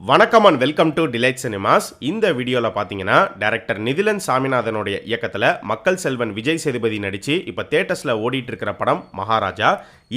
வணக்கம் and welcome to delight cinemas. இந்த வீடியோவில் பார்த்தீங்கன்னா டைரக்டர் நிதிலன் சாமிநாதனுடைய இயக்கத்தில் மக்கள் செல்வன் விஜய் சேதுபதி நடித்து இப்போ தேட்டர்ஸில் ஓடிட்டு இருக்கிற படம் மகாராஜா.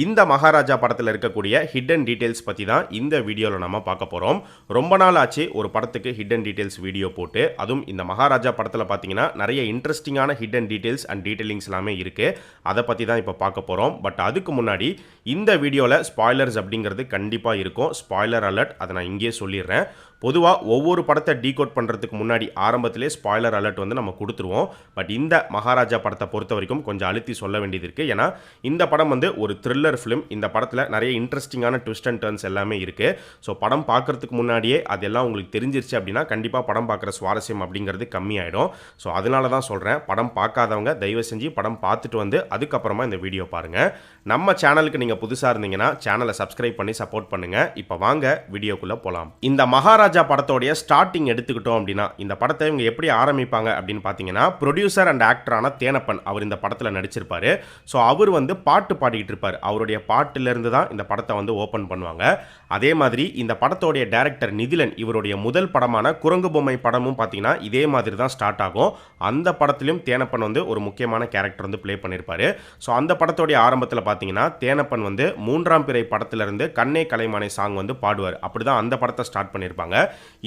இந்த மகாராஜா படத்தில் இருக்கக்கூடிய ஹிடன் டீட்டெயில்ஸ் பற்றி தான் இந்த வீடியோவில் நம்ம பார்க்க போகிறோம். ரொம்ப நாள் ஆச்சு ஒரு படத்துக்கு ஹிடன் டீட்டெயில்ஸ் வீடியோ போட்டு. அதுவும் இந்த மகாராஜா படத்தில் பார்த்தீங்கன்னா நிறைய இன்ட்ரெஸ்டிங்கான ஹிடன் டீட்டெயில்ஸ் அண்ட் டீட்டெயிலிங்ஸ் எல்லாமே இருக்குது. அதை பற்றி தான் இப்போ பார்க்க போகிறோம். பட் அதுக்கு முன்னாடி இந்த வீடியோவில் ஸ்பாய்லர்ஸ் அப்படிங்கிறது கண்டிப்பாக இருக்கும். ஸ்பாய்லர் அலர்ட், அதை நான் இங்கேயே சொல்லிடுறேன். பொதுவாக ஒவ்வொரு படத்தை டீகோட் பண்ணுறதுக்கு முன்னாடி ஆரம்பத்திலே ஸ்பாய்லர் அலர்ட் வந்து நம்ம கொடுத்துருவோம். பட் இந்த மகாராஜா படத்தை பொறுத்த வரைக்கும் கொஞ்சம் அழுத்தி சொல்ல வேண்டியது இருக்குது. ஏன்னா இந்த படம் வந்து ஒரு த்ரில்லர் ஃபிலிம். இந்த படத்தில் நிறைய இன்ட்ரெஸ்டிங்கான ட்விஸ்ட் அண்ட் டர்ன்ஸ் எல்லாமே இருக்குது. ஸோ படம் பார்க்குறதுக்கு முன்னாடியே அதெல்லாம் உங்களுக்கு தெரிஞ்சிருச்சு அப்படின்னா கண்டிப்பாக படம் பார்க்குற சுவாரஸ்யம் அப்படிங்கிறது கம்மியாயிடும். ஸோ அதனால தான் சொல்கிறேன், படம் பார்க்காதவங்க தயவு செஞ்சு படம் பார்த்துட்டு வந்து அதுக்கப்புறமா இந்த வீடியோ பாருங்கள். நம்ம சேனலுக்கு நீங்கள் புதுசாக இருந்தீங்கன்னா சேனலை சப்ஸ்கிரைப் பண்ணி சப்போர்ட் பண்ணுங்கள். இப்போ வாங்க வீடியோக்குள்ளே போகலாம். இந்த மகாராஜா படத்தோடைய ஸ்டார்டிங் எடுத்துக்கிட்டோம் அப்படின்னா இந்த படத்தை இவங்க எப்படி ஆரம்பிப்பாங்க அப்படின்னு பார்த்தீங்கன்னா, ப்ரொடியூசர் அண்ட் ஆக்டரான தேனப்பன் அவர் இந்த படத்தில் நடிச்சிருப்பாரு. ஸோ அவர் வந்து பாட்டு பாடிக்கிட்டு இருப்பார். அவருடைய பாட்டிலிருந்து தான் இந்த படத்தை வந்து ஓப்பன் பண்ணுவாங்க. அதே மாதிரி இந்த படத்தோடைய டைரக்டர் நிதிலன் இவருடைய முதல் படமான குரங்கு பொம்மை படமும் பார்த்தீங்கன்னா இதே மாதிரி தான் ஸ்டார்ட் ஆகும். அந்த படத்திலும் தேனப்பன் வந்து ஒரு முக்கியமான கேரக்டர் வந்து ப்ளே பண்ணியிருப்பாரு. ஸோ அந்த படத்தோடைய ஆரம்பத்தில் பார்த்தீங்கன்னா தேனப்பன் வந்து மூன்றாம் பிறை படத்திலிருந்து கண்ணே கலைமானை சாங் வந்து பாடுவார். அப்படிதான் அந்த படத்தை ஸ்டார்ட் பண்ணியிருப்பாங்க.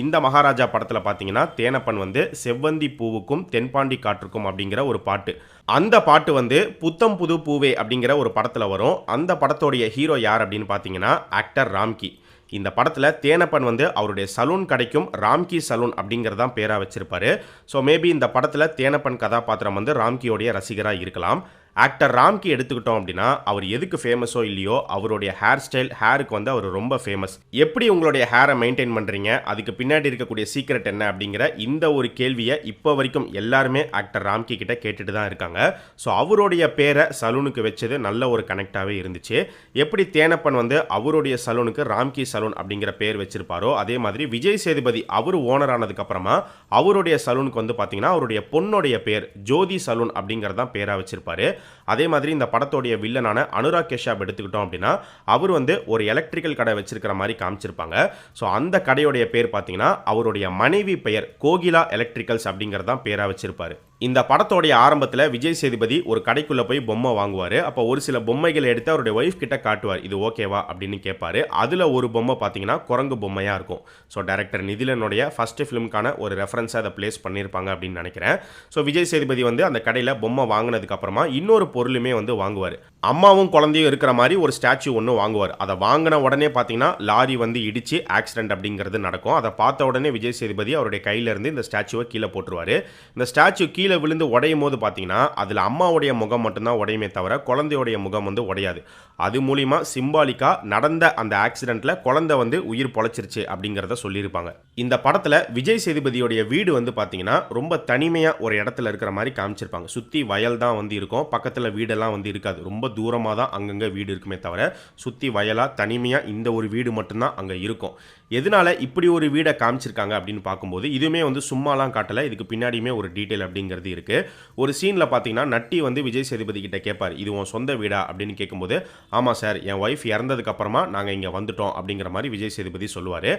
இந்த மகாராஜா படத்தில் பார்த்தீங்கன்னா தேனப்பன் வந்து செவ்வந்தி பூவுக்கும் தென்பாண்டி காற்றுக்கும் அப்படிங்கிற ஒரு பாட்டு, அந்த பாட்டு வந்து புத்தம் புது பூவே அப்படிங்கிற ஒரு படத்தில் வரும். அந்த படத்தோடைய ஹீரோ யார் அப்படின்னு பார்த்தீங்கன்னா ஆக்டர் ராம்கி. இந்த படத்தில் தேனப்பன் வந்து அவருடைய சலூன் கடைக்கும் ராம்கி சலூன் அப்படிங்கிறதான் பேராக வச்சிருப்பாரு. ஸோ மேபி இந்த படத்தில் தேனப்பன் கதாபாத்திரம் வந்து ராம்கியோடைய ரசிகராக இருக்கலாம். ஆக்டர் ராம்கி எடுத்துக்கிட்டோம் அப்படின்னா அவர் எதுக்கு ஃபேமஸோ இல்லையோ அவருடைய ஹேர் ஸ்டைல், ஹேருக்கு வந்து அவர் ரொம்ப ஃபேமஸ். எப்படி உங்களுடைய ஹேரை மெயின்டைன் பண்ணுறீங்க, அதுக்கு பின்னாடி இருக்கக்கூடிய சீக்ரெட் என்ன அப்படிங்கிற இந்த ஒரு கேள்வியை இப்போ வரைக்கும் எல்லாருமே ஆக்டர் ராம்கி கிட்ட கேட்டுட்டு தான் இருக்காங்க. ஸோ அவருடைய பேரை சலூனுக்கு வச்சது நல்ல ஒரு கனெக்டாகவே இருந்துச்சு. எப்படி தேனப்பன் வந்து அவருடைய சலூனுக்கு ராம்கி சலூன் அப்படிங்கிற பேர் வச்சிருப்பாரோ அதே மாதிரி விஜய் சேதுபதி அவர் ஓனர் ஆனதுக்கு அப்புறமா அவருடைய சலூனுக்கு வந்து பார்த்தீங்கன்னா அவருடைய பொண்ணுடைய பேர் ஜோதி சலூன் அப்படிங்கிறதான் பேராக வச்சிருப்பாரு. அதே மாதிரி இந்த படத்தோடைய வில்லனான அனுராக் கஷ்யப் எடுத்துக்கிட்டோம் அப்படின்னா அவர் வந்து ஒரு எலக்ட்ரிக்கல் கடை வச்சிருக்கிற மாதிரி காமிச்சிருப்பாங்க. ஸோ அந்த கடையுடைய பேர் பார்த்தீங்கன்னா அவருடைய மனைவி பெயர் கோகிலா எலக்ட்ரிக்கல்ஸ் அப்படிங்கிறதான் பேரா வச்சிருப்பாரு. இந்த படத்தோடைய ஆரம்பத்தில் விஜய் சேதுபதி ஒரு கடைக்குள்ளே போய் பொம்மை வாங்குவார். அப்போ ஒரு சில பொம்மைகளை எடுத்து அவருடைய ஒய்ஃப் கிட்ட காட்டுவார், இது ஓகேவா அப்படின்னு கேட்பாரு. அதில் ஒரு பொம்மை பார்த்தீங்கன்னா குரங்கு பொம்மையாக இருக்கும். ஸோ டைரக்டர் நிதிலனுடைய ஃபர்ஸ்ட் ஃபிலிமுக்கான ஒரு ரெஃபரன்ஸாக அதை பிளேஸ் பண்ணியிருப்பாங்க அப்படின்னு நினைக்கிறேன். ஸோ விஜய் சேதுபதி வந்து அந்த கடையில் பொம்மை வாங்கினதுக்கு அப்புறமா இன்னொரு பொருளுமே வந்து வாங்குவார். அம்மாவும் குழந்தையும் இருக்கிற மாதிரி ஒரு ஸ்டாச்சு ஒன்று வாங்குவார். அதை வாங்கின உடனே பார்த்தீங்கன்னா லாரி வந்து இடிச்சு ஆக்சிடென்ட் அப்படிங்கிறது நடக்கும். அதை பார்த்த உடனே விஜய் சேதுபதி அவருடைய கையிலிருந்து இந்த ஸ்டாச்சுவை கீழே போட்டுருவார். இந்த ஸ்டாச்சு கீழே விழுந்து உடையும் போது பார்த்தீங்கன்னா அதில் அம்மாவுடைய முகம் மட்டும்தான் உடையுமே தவிர குழந்தையுடைய முகம் வந்து உடையாது. அது மூலிமா சிம்பாலிக்கா நடந்த அந்த ஆக்சிடென்ட்ல குழந்தை வந்து உயிர் பொழைச்சிருச்சு அப்படிங்கிறத சொல்லியிருப்பாங்க. இந்த படத்தில் விஜய் சேதுபதியோடைய வீடு வந்து பார்த்தீங்கன்னா ரொம்ப தனிமையாக ஒரு இடத்துல இருக்கிற மாதிரி காமிச்சிருப்பாங்க. சுற்றி வயல் தான் வந்து இருக்கும், பக்கத்தில் வீடெல்லாம் வந்து இருக்காது. ரொம்ப தூரமாக தான் அங்கங்கே வீடு இருக்குமே தவிர சுற்றி வயலாக தனிமையாக இந்த ஒரு வீடு மட்டும்தான் அங்கே இருக்கும். எதனால இப்படி ஒரு வீடை காமிச்சிருக்காங்க அப்படின்னு பார்க்கும்போது இதுவுமே வந்து சும்மாலாம் காட்டலை, இதுக்கு பின்னாடியுமே ஒரு டீட்டெயில் அப்படிங்கிறது இருக்கு. ஒரு சீனில் பார்த்தீங்கன்னா நட்டி வந்து விஜய் சேதுபதி கிட்ட கேட்பார், இது உன் சொந்த வீடா அப்படின்னு கேட்கும்போது ஆமாம் சார், என் ஒய்ஃப் இறந்ததுக்கு அப்புறமா நாங்கள் இங்கே வந்துட்டோம் அப்படிங்கிற மாதிரி விஜய் சேதுபதி சொல்லுவார்.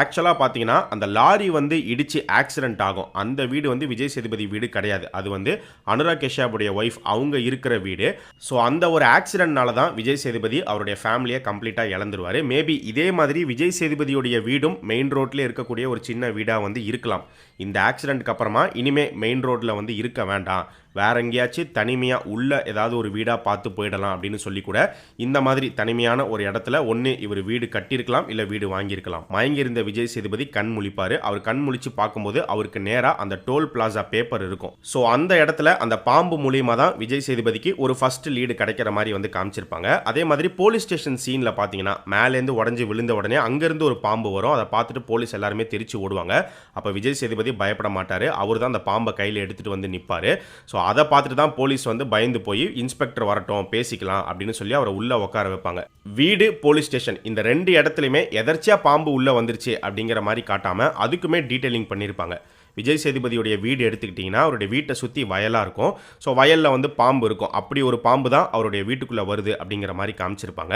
ஆக்சுவலாக பார்த்தீங்கன்னா அந்த லாரி வந்து இடிச்சு ஆக்சிடென்ட் ஆகும். அந்த வீடு வந்து விஜய் சேதுபதி வீடு கிடையாது, அது வந்து அனுராக் கஷ்யப்புடைய ஒய்ஃப் அவங்க இருக்கிற வீடு. ஸோ அந்த ஒரு ஆக்சிடென்ட்னால தான் விஜய் சேதுபதி அவருடைய ஃபேமிலியை கம்ப்ளீட்டாக இழந்துருவார். மேபி இதே மாதிரி விஜய் சேதுபதியுடைய வீடும் மெயின் ரோட்ல இருக்கக்கூடிய ஒரு சின்ன வீடாக வந்து இருக்கலாம். இந்த ஆக்சிடென்ட்க்கு அப்புறமா இனிமே மெயின் ரோட்ல வந்து இருக்க வேண்டாம், வேற எங்கேயாச்சும் தனிமையாக உள்ள ஏதாவது ஒரு வீடாக பார்த்து போயிடலாம் அப்படின்னு சொல்லி கூட இந்த மாதிரி தனிமையான ஒரு இடத்துல ஒன்று இவர் வீடு கட்டியிருக்கலாம், இல்லை வீடு வாங்கியிருக்கலாம். மயங்கியிருந்த விஜய் சேதுபதி கண் முழிப்பார். அவர் கண் முழிச்சு பார்க்கும்போது அவருக்கு நேராக அந்த டோல் பிளாசா பேப்பர் இருக்கும். ஸோ அந்த இடத்துல அந்த பாம்பு மூலியமாக தான் விஜய் சேதுபதிக்கு ஒரு ஃபர்ஸ்ட் லீடு கிடைக்கிற மாதிரி வந்து காமிச்சிருப்பாங்க. அதே மாதிரி போலீஸ் ஸ்டேஷன் சீனில் பார்த்தீங்கன்னா மேலேருந்து உடஞ்சி விழுந்த உடனே அங்கேருந்து ஒரு பாம்பு வரும். அதை பார்த்துட்டு போலீஸ் எல்லாருமே தெரிச்சு ஓடுவாங்க. அப்போ விஜய் சேதுபதி பயப்பட மாட்டார், அவர் தான் அந்த பாம்பை கையில் எடுத்துகிட்டு வந்து நிற்பார். ஸோ அதை பார்த்துட்டு தான் போலீஸ் வந்து பயந்து போய் இன்ஸ்பெக்டர் வரட்டும் பேசிக்கலாம் அப்படின்னு சொல்லி அவரை உள்ள உட்கார வைப்பாங்க. வீடு, போலீஸ் ஸ்டேஷன் இந்த ரெண்டு இடத்துலையுமே எதர்ச்சியா பாம்பு உள்ள வந்துருச்சு அப்படிங்கிற மாதிரி காட்டாம அதுக்குமே டீடைலிங் பண்ணியிருப்பாங்க. விஜய் சேதுபதியுடைய வீடு எடுத்துக்கிட்டிங்கன்னா அவருடைய வீட்டை சுற்றி வயலாக இருக்கும். ஸோ வயலில் வந்து பாம்பு இருக்கும். அப்படி ஒரு பாம்பு தான் அவருடைய வீட்டுக்குள்ளே வருது அப்படிங்கிற மாதிரி காமிச்சிருப்பாங்க.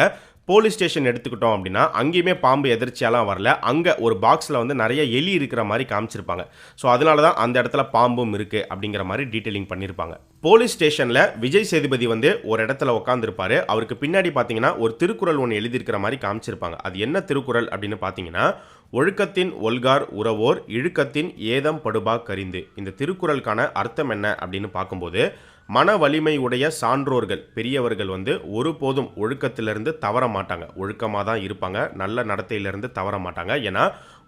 போலீஸ் ஸ்டேஷன் எடுத்துக்கிட்டோம் அப்படின்னா அங்கேயுமே பாம்பு எதிர்ச்சியாலாம் வரல. அங்கே ஒரு பாக்ஸில் வந்து நிறைய எலி இருக்கிற மாதிரி காமிச்சிருப்பாங்க. ஸோ அதனால தான் அந்த இடத்துல பாம்பும் இருக்குது அப்படிங்கிற மாதிரி டீட்டெயிலிங் பண்ணியிருப்பாங்க. போலீஸ் ஸ்டேஷனில் விஜய் சேதுபதி வந்து ஒரு இடத்துல உட்காந்துருப்பாரு. அவருக்கு பின்னாடி பார்த்தீங்கன்னா ஒரு திருக்குறள் ஒன்று எழுதியிருக்கிற மாதிரி காமிச்சிருப்பாங்க. அது என்ன திருக்குறள் அப்படின்னு பார்த்தீங்கன்னா, ஒழுக்கத்தின் ஒல்கார் உறவோர் இழுக்கத்தின் ஏதம் படுபா கரிந்து. இந்த திருக்குறளுக்கான அர்த்தம் என்ன அப்படின்னு பார்க்கும்போது, மன வலிமை உடைய சான்றோர்கள் பெரியவர்கள் வந்து ஒருபோதும் ஒழுக்கத்திலிருந்து தவற மாட்டாங்க. ஒழுக்கமாக தான் இருப்பாங்க. நல்ல நடத்தையிலிருந்து தவற மாட்டாங்க. ஏன்னா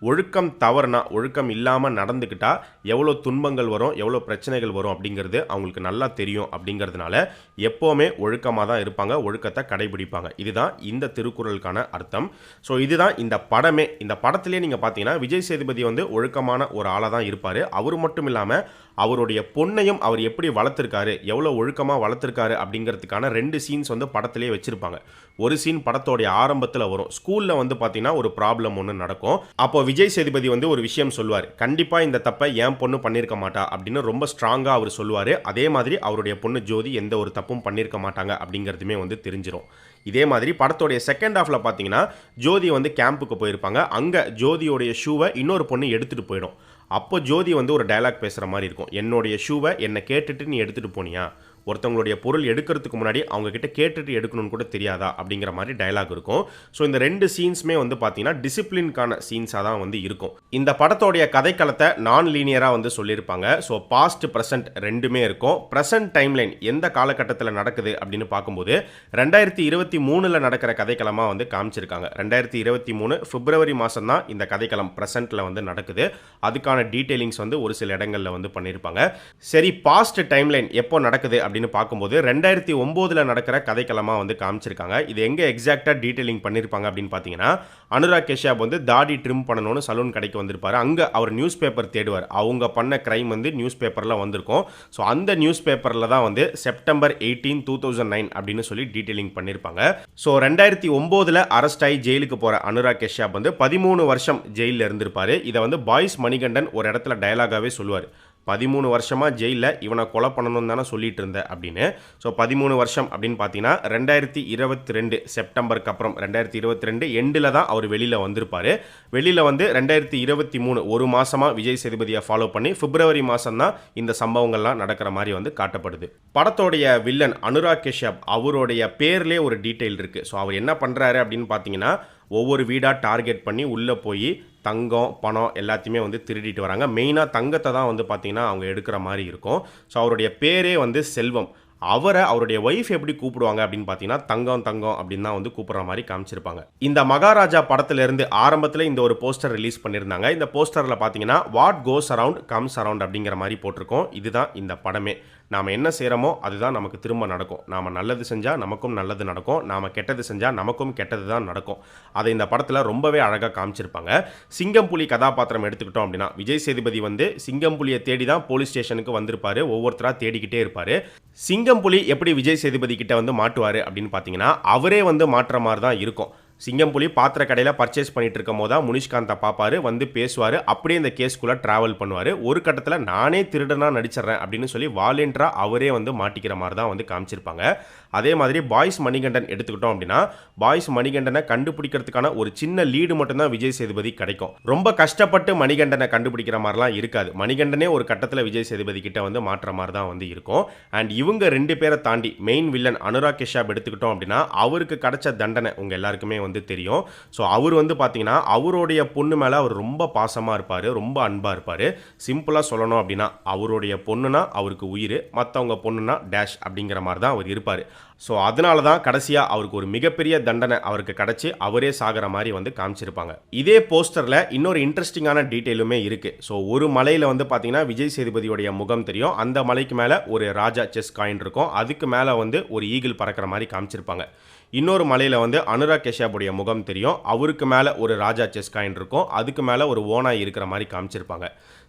ஒழுக்கம் தவறுனா, ஒழுக்கம் இல்லாமல் நடந்துக்கிட்டா எவ்வளோ துன்பங்கள் வரும், எவ்வளோ பிரச்சனைகள் வரும் அப்படிங்கிறது அவங்களுக்கு நல்லா தெரியும். அப்படிங்கிறதுனால எப்போவுமே ஒழுக்கமாக தான் இருப்பாங்க, ஒழுக்கத்தை கடைபிடிப்பாங்க. இதுதான் இந்த திருக்குறளுக்கான அர்த்தம். ஸோ இதுதான் இந்த படமே. இந்த படத்திலே நீங்கள் பார்த்தீங்கன்னா விஜய் சேதுபதி வந்து ஒழுக்கமான ஒரு ஆளாக தான் இருப்பார். அவர் மட்டும் இல்லாமல் அவருடைய பொண்ணையும் அவர் எப்படி வளர்த்துருக்காரு, எவ்வளோ ஒழுக்கமாக வளர்த்துருக்காரு அப்படிங்கிறதுக்கான 2 சீன்ஸ் வந்து படத்திலே வச்சுருப்பாங்க. ஒரு சீன் படத்தோடைய ஆரம்பத்தில் வரும். ஸ்கூலில் வந்து பார்த்தீங்கன்னா ஒரு ப்ராப்ளம் ஒன்று நடக்கும். அப்போ விஜய் சேதுபதி வந்து ஒரு விஷயம் சொல்லுவார். கண்டிப்பாக இந்த தப்பை என் பொண்ணு பண்ணியிருக்க மாட்டா அப்படின்னு ரொம்ப ஸ்ட்ராங்காக அவர் சொல்லுவார். அதே மாதிரி அவருடைய பொண்ணு ஜோதி எந்த ஒரு தப்பும் பண்ணியிருக்க மாட்டாங்க அப்படிங்கிறதுமே வந்து தெரிஞ்சிடும். இதே மாதிரி படத்தோடைய செகண்ட் ஹாஃபில் பார்த்தீங்கன்னா ஜோதி வந்து கேம்புக்கு போயிருப்பாங்க. அங்கே ஜோதியோடைய ஷூவை இன்னொரு பொண்ணு எடுத்துகிட்டு போயிடும். அப்போ ஜோதி வந்து ஒரு டயலாக் பேசுகிற மாதிரி இருக்கும். என்னுடைய ஷூவை என்னை கேட்டுட்டு நீ எடுத்துகிட்டு போனியா, ஒருத்தவங்களுடைய பொருள் எடுக்கிறதுக்கு முன்னாடி அவங்க கிட்ட கேட்டுட்டு எடுக்கணும்னு கூட தெரியாதா அப்படிங்கிற மாதிரி டயலாக் இருக்கும். ஸோ இந்த 2 சீன்ஸுமே வந்து பார்த்தீங்கன்னா டிசிப்ளின்கான சீன்ஸாக தான் வந்து இருக்கும். இந்த படத்தோடைய கதைக்களத்தை நான் லீனியராக வந்து சொல்லியிருப்பாங்க. ஸோ பாஸ்ட் ப்ரெசென்ட் ரெண்டுமே இருக்கும். ப்ரெசென்ட் டைம்லைன் எந்த காலகட்டத்தில் நடக்குது அப்படின்னு பார்க்கும்போது 2023 நடக்கிற கதைக்களமாக வந்து காமிச்சிருக்காங்க. 2023 பிப்ரவரி மாதம் தான் இந்த கதைக்களம் ப்ரெசென்ட்டில் வந்து நடக்குது. அதுக்கான டீட்டெயிலிங்ஸ் வந்து ஒரு சில இடங்களில் வந்து பண்ணியிருப்பாங்க. சரி, பாஸ்ட் டைம்லைன் எப்போ நடக்குது அப்படின்னு பார்க்கும்போது 2009 நடக்கிற கதைக்களமாக வந்து காமிச்சிருக்காங்க. இது எங்கே எக்ஸாக்டாக டீட்டெயிலிங் பண்ணியிருப்பாங்க அப்படின்னு பார்த்தீங்கன்னா, அனுராக் கஷ்யப் வந்து தாடி ட்ரிம் பண்ணணும்னு சலூன் கடைக்கு வந்திருப்பாரு. அங்கே அவர் நியூஸ் பேப்பர் தேடுவார். அவங்க பண்ண கிரைம் வந்து நியூஸ் பேப்பரில் வந்திருக்கும். ஸோ அந்த நியூஸ் பேப்பரில் தான் வந்து செப்டம்பர் 18, 2009 அப்படின்னு சொல்லி டீட்டெயிலிங் பண்ணியிருப்பாங்க. ஸோ 2009 அரெஸ்ட் ஆகி ஜெயிலுக்கு போகிற அனுராக் கஷ்யப் வந்து 13 வருஷம் ஜெயிலில் இருந்திருப்பாரு. இதை வந்து பாய்ஸ் மணிகண்டன் ஒரு இடத்துல டயலாகாகவே சொல்லுவார். 13 வருஷமாக ஜெயிலில் இவனை கொலை பண்ணணும்னு தானே சொல்லிட்டு இருந்தேன் அப்படின்னு. ஸோ 13 வருஷம் அப்படின்னு பார்த்தீங்கன்னா 2022 செப்டம்பருக்கு அப்புறம் 2022 எண்டில் தான் அவர் வெளியில் வந்திருப்பார். வெளியில் வந்து 2023 ஒரு மாதமாக விஜய் சேதுபதியை ஃபாலோ பண்ணி பிப்ரவரி மாதம் தான் இந்த சம்பவங்கள்லாம் நடக்கிற மாதிரி வந்து காட்டப்படுது. படத்தோடைய வில்லன் அனுராக் கஷ்யப் அவருடைய பேர்லேயே ஒரு டீட்டெயில் இருக்குது. ஸோ அவர் என்ன பண்ணுறாரு அப்படின்னு பார்த்தீங்கன்னா, ஒவ்வொரு வீடாக டார்கெட் பண்ணி உள்ளே போய் தங்கம் பணம் எல்லாத்தையுமே வந்து திருடிட்டு வராங்க. மெயினாக தங்கத்தை தான் வந்து பார்த்தீங்கன்னா அவங்க எடுக்கிற மாதிரி இருக்கும். ஸோ அவருடைய பேரே வந்து செல்வம். அவரை அவருடைய ஒய்ஃப் எப்படி கூப்பிடுவாங்க அப்படின்னு பார்த்தீங்கன்னா தங்கம் தங்கம் அப்படின்னு தான் வந்து கூப்பிட்ற மாதிரி காமிச்சிருப்பாங்க. இந்த மகாராஜா படத்திலிருந்து ஆரம்பத்தில் இந்த ஒரு போஸ்டர் ரிலீஸ் பண்ணியிருந்தாங்க. இந்த போஸ்டரில் பார்த்தீங்கன்னா what goes around comes around அப்படிங்கிற மாதிரி போட்டிருக்கோம். இதுதான் இந்த படமே. நாம் என்ன செய்கிறோமோ அதுதான் நமக்கு திரும்ப நடக்கும். நாம் நல்லது செஞ்சால் நமக்கும் நல்லது நடக்கும், நாம் கெட்டது செஞ்சால் நமக்கும் கெட்டது தான் நடக்கும். அதை இந்த படத்தில் ரொம்பவே அழகாக காமிச்சிருப்பாங்க. சிங்கம்புலி கதாபாத்திரம் எடுத்துக்கிட்டோம் அப்படின்னா விஜய் சேதுபதி வந்து சிங்கம்புலியை தேடி தான் போலீஸ் ஸ்டேஷனுக்கு வந்திருப்பாரு. ஒவ்வொருத்தராக தேடிக்கிட்டே இருப்பார். சிங்கம்புலி எப்படி விஜய் சேதுபதி கிட்ட வந்து மாட்டுவார் அப்படின்னு பார்த்தீங்கன்னா அவரே வந்து மாட்டுற மாதிரி தான் இருக்கும். சிங்கம்புலி பாத்திர கடையில் பர்ச்சேஸ் பண்ணிட்டு இருக்கும் போது தான் முனிஷ்காந்தை பார்ப்பாரு, வந்து பேசுவார். அப்படியே இந்த கேஸ்குள்ளே ட்ராவல் பண்ணுவார். ஒரு கட்டத்தில் நானே திருடனா நடிச்சிடறேன் அப்படின்னு சொல்லி வாலண்டியரா அவரே வந்து மாட்டிக்கிற மாதிரி தான் வந்து காமிச்சிருப்பாங்க. அதே மாதிரி பாய்ஸ் மணிகண்டன் எடுத்துக்கிட்டோம் அப்படின்னா பாய்ஸ் மணிகண்டனை கண்டுபிடிக்கிறதுக்கான ஒரு சின்ன லீடு மட்டும்தான் விஜய் சேதுபதி கிடைக்கும். ரொம்ப கஷ்டப்பட்டு மணிகண்டனை கண்டுபிடிக்கிற மாதிரிலாம் இருக்காது. மணிகண்டனே ஒரு கட்டத்தில் விஜய் சேதுபதி கிட்ட வந்து மாற்ற மாதிரி தான் வந்து இருக்கும். அண்ட் இவங்க 2 பேரை தாண்டி மெயின் வில்லன் அனுராக் கஷ்யப் எடுத்துக்கிட்டோம் அப்படின்னா அவருக்கு கிடைச்ச தண்டனை உங்க எல்லாருக்குமே வந்து தெரியும். ஸோ அவர் வந்து பார்த்தீங்கன்னா அவருடைய பொண்ணு மேலே அவர் ரொம்ப பாசமாக இருப்பார், ரொம்ப அன்பாக இருப்பார். சிம்பிளாக சொல்லணும் அப்படின்னா அவருடைய பொண்ணுனா அவருக்கு உயிர், மற்றவங்க பொண்ணுனா டேஷ் அப்படிங்கிற மாதிரி தான் அவர் இருப்பார். ஸோ அதனால தான் கடைசியாக அவருக்கு ஒரு மிகப்பெரிய தண்டனை அவருக்கு கிடச்சி அவரே சாகிற மாதிரி வந்து காமிச்சிருப்பாங்க. இதே போஸ்டரில் இன்னொரு இன்ட்ரெஸ்டிங்கான டீட்டெயிலுமே இருக்குது. ஸோ ஒரு மலையில் வந்து பார்த்தீங்கன்னா விஜய் சேதுபதியோடைய முகம் தெரியும். அந்த மலைக்கு மேலே ஒரு ராஜா செஸ் காயின் இருக்கும். அதுக்கு மேலே வந்து ஒரு ஈகிள் பறக்கிற மாதிரி காமிச்சிருப்பாங்க. இன்னொரு மலையில் வந்து அனுராக் கஷ்யப்புடைய முகம் தெரியும். அவருக்கு மேலே ஒரு ராஜா செஸ் காயின் இருக்கும். அதுக்கு மேலே ஒரு ஓனாய் இருக்கிற மாதிரி காமிச்சிருப்பாங்க.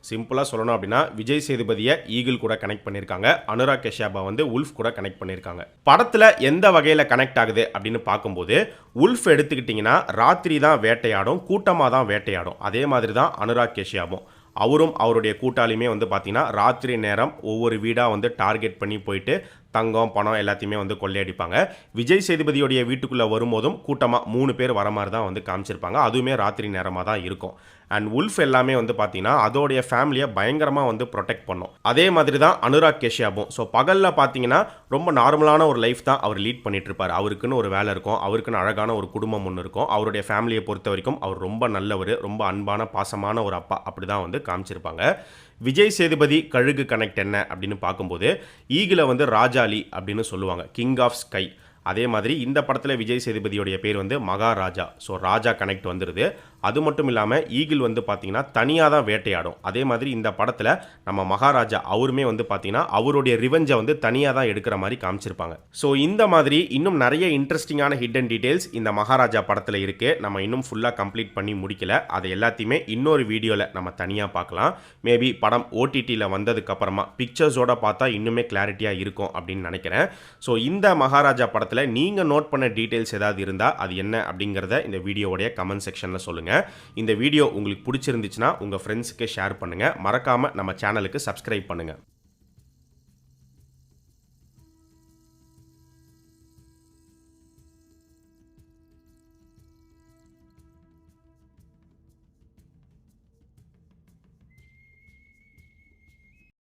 சிம்பிளாக சொல்லணும் அப்படின்னா விஜய் சேதுபதியை ஈகிள் கூட கனெக்ட் பண்ணியிருக்காங்க, அனுராக் கஷ்யப்பை வந்து உல்ஃப் கூட கனெக்ட் பண்ணியிருக்காங்க. படத்தில் எந்த வகையில் கனெக்ட் ஆகுது அப்படின்னு பார்க்கும்போது உல்ஃப் எடுத்துக்கிட்டிங்கன்னா ராத்திரி தான் வேட்டையாடும், கூட்டமாக தான் வேட்டையாடும். அதே மாதிரி தான் அனுராக் கஷ்யப்பும். அவரும் அவருடைய கூட்டாளியுமே வந்து பார்த்தீங்கன்னா ராத்திரி நேரம் ஒவ்வொரு வீடாக வந்து டார்கெட் பண்ணி போயிட்டு தங்கம் பணம் எல்லாத்தையுமே வந்து கொள்ளையடிப்பாங்க. விஜய் சேதுபதியோடைய வீட்டுக்குள்ளே வரும்போதும் கூட்டமாக 3 பேர் வர மாதிரி தான் வந்து காமிச்சிருப்பாங்க. அதுவுமே ராத்திரி நேரமாக தான் இருக்கும். அண்ட் உல்ஃப் எல்லாமே வந்து பார்த்தீங்கன்னா அதோடைய ஃபேமிலியை பயங்கரமாக வந்து ப்ரொடெக்ட் பண்ணும். அதே மாதிரி தான் அனுராக் கஷ்யப்பும். ஸோ பகலில் பார்த்தீங்கன்னா ரொம்ப நார்மலான ஒரு லைஃப் தான் அவர் லீட் பண்ணிட்டு இருப்பார். அவருக்குன்னு ஒரு வேலை இருக்கும், அவருக்குன்னு அழகான ஒரு குடும்பம் ஒன்று இருக்கும். அவருடைய ஃபேமிலியை பொறுத்த வரைக்கும் அவர் ரொம்ப நல்லவர், ரொம்ப அன்பான பாசமான ஒரு அப்பா அப்படி தான் வந்து காமிச்சிருப்பாங்க. விஜய் சேதுபதி கழுகு கனெக்ட் என்ன அப்படின்னு பார்க்கும்போது ஈகிளை வந்து ராஜாலி அப்படின்னு சொல்லுவாங்க, கிங் ஆஃப் ஸ்கை. அதே மாதிரி இந்த படத்தில் விஜய் சேதுபதியோடைய பேர் வந்து மகாராஜா. ஸோ ராஜா கனெக்ட் வந்துடுது. அது மட்டும் இல்லாமல் ஈகிள் வந்து பார்த்தீங்கன்னா தனியாக தான் வேட்டையாடும். அதே மாதிரி இந்த படத்தில் நம்ம மகாராஜா அவருமே வந்து பார்த்தீங்கன்னா அவருடைய ரிவெஞ்சை வந்து தனியாக தான் எடுக்கிற மாதிரி காமிச்சிருப்பாங்க. ஸோ இந்த மாதிரி இன்னும் நிறைய இன்ட்ரெஸ்டிங்கான ஹிடன் டீடைல்ஸ் இந்த மகாராஜா படத்தில் இருக்குது. நம்ம இன்னும் ஃபுல்லாக கம்ப்ளீட் பண்ணி முடிக்கல. அதை எல்லாத்தையுமே இன்னொரு வீடியோவில் நம்ம தனியாக பார்க்கலாம். மேபி படம் ஓடிடியில் வந்ததுக்கப்புறமா பிக்சர்ஸோட பார்த்தா இன்னுமே கிளாரிட்டியாக இருக்கும் அப்படின்னு நினைக்கிறேன். ஸோ இந்த மகாராஜா படத்தில் நீங்கள் நோட் பண்ண டீடைல்ஸ் ஏதாவது இருந்தால் அது என்ன அப்படிங்கிறத இந்த வீடியோவுடைய கமெண்ட் செக்ஷனில் சொல்லுங்கள். இந்த வீடியோ உங்களுக்கு பிடிச்சிருந்துச்சுன்னா உங்கள் ஃப்ரெண்ட்ஸுக்கு ஷேர் பண்ணுங்கள். மறக்காமல் நம்ம சேனலுக்கு சப்ஸ்கிரைப் பண்ணுங்கள்.